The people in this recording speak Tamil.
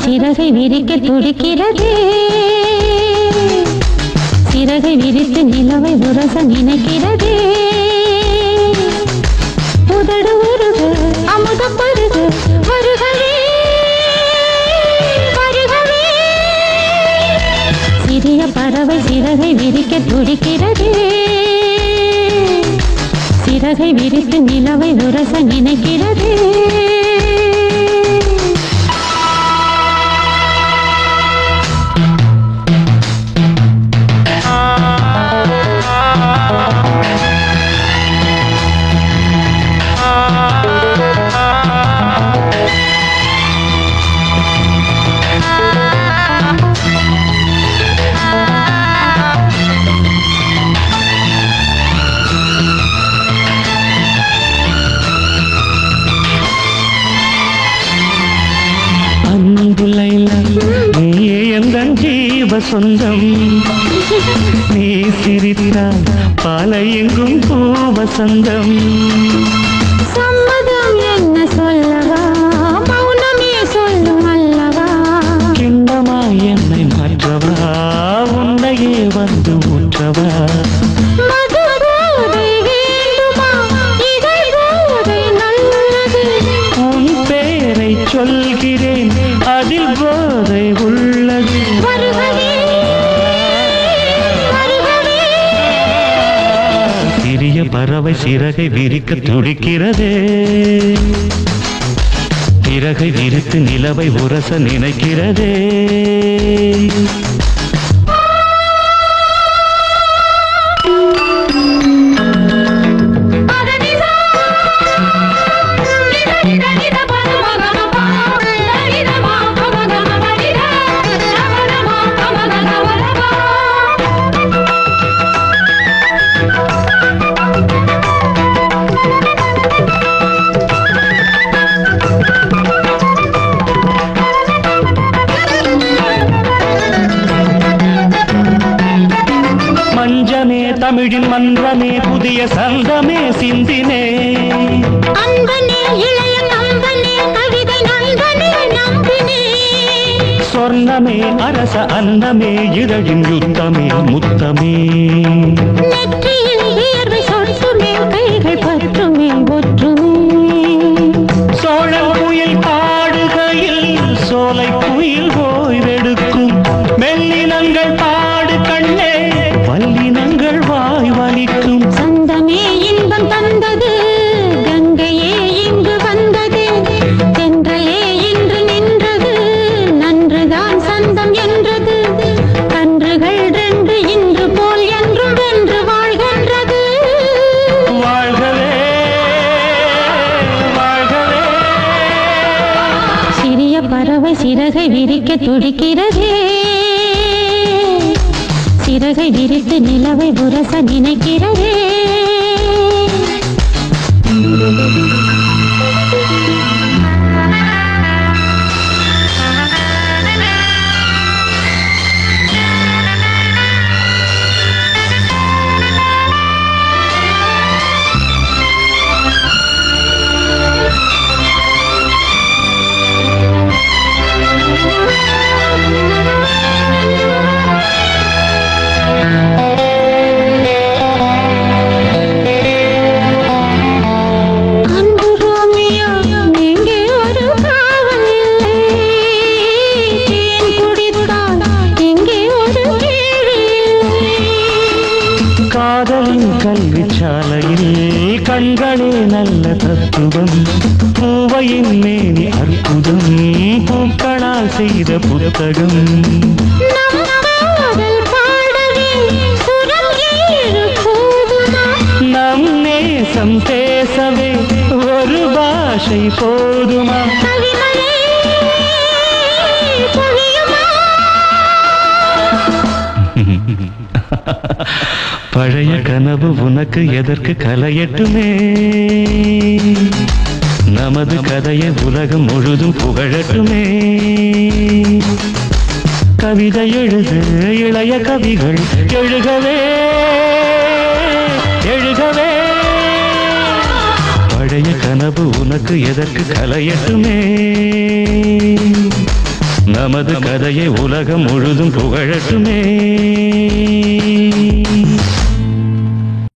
சிறகை விரிக்க துடிக்கிறதே சிறகை விரித்து நிலவை உரச நினைக்கிறதே உதடு உருக அமுத பருக வருகவே வருகவே சிறிய பறவை சிறகை விரிக்க துடிக்கிறதே சிறகை விரித்து நிலவை உரச நினைக்கிறதே சொந்தம் நீ சிரித்தால் பாலை எங்கும் பூவசந்தம் சம்மதம் என்ன சொல்லவா மௌனமே சொல்லும் அல்லவா கிண்ணமா என்னை மாற்றவா உன்னையே வந்து ஊற்றவா உன் பேரை சொல்கிறேன் அதில் போதை உள்ளது சிறிய பறவை சிறகை விரிக்க துடிக்கிறதே சிறகை விரித்து நிலவை உரச நினைக்கிறதே தமிழின் மன்றமே புதிய சந்தமே சிந்தினே அன்பனே இளைய நம்பனே கவிதை நண்பனே நம்பினே சொர்ணமே அரச அன்னமே இதழின் யுத்தமே முத்தமே நெற்றியில் வியர்வை சொட்டுமே கைகள் பற்றுமே ஒற்றுமே சோழல் குயில் பாடுகையில் சோலை குயில் ஓய்வெடுக்கும் மெல்லினங்கள் பாடு கண்ணே வல்லினங்கள் வாய் வலிக்கும் சந்தமே இன்பம் தந்தது கங்கையே இங்கு வந்தது தென்றலே இன்று நின்றது நன்றுதான் சந்தம் என்றது கன்றுகள் ரெண்டு இன்று போல் என்றும் வென்று வாழ்கின்றது வாழ்கவே வாழ்கவே சிறிய பறவை சிறகை விரிக்க துடிக்கிறதே சிறகை விரித்து நிலவை உரச நினைக்கிறதே கல்விச்சாலையில் கண்களே நல்ல தத்துவம் பூவையின் மேனி அற்புதம் பூக்களால் செய்த புத்தகம் நம் நேசம் பேசவே ஒரு பாஷை போதுமா பழைய கனவு உனக்கு எதற்கு கலையட்டுமே நமது கதையை உலகம் முழுதும் புகழட்டுமே கவிதை எழுது இளைய கவிகள் எழுகவே எழுகவே பழைய கனவு உனக்கு எதற்கு கலையட்டுமே நமது கதையை உலகம் முழுதும் புகழட்டுமே.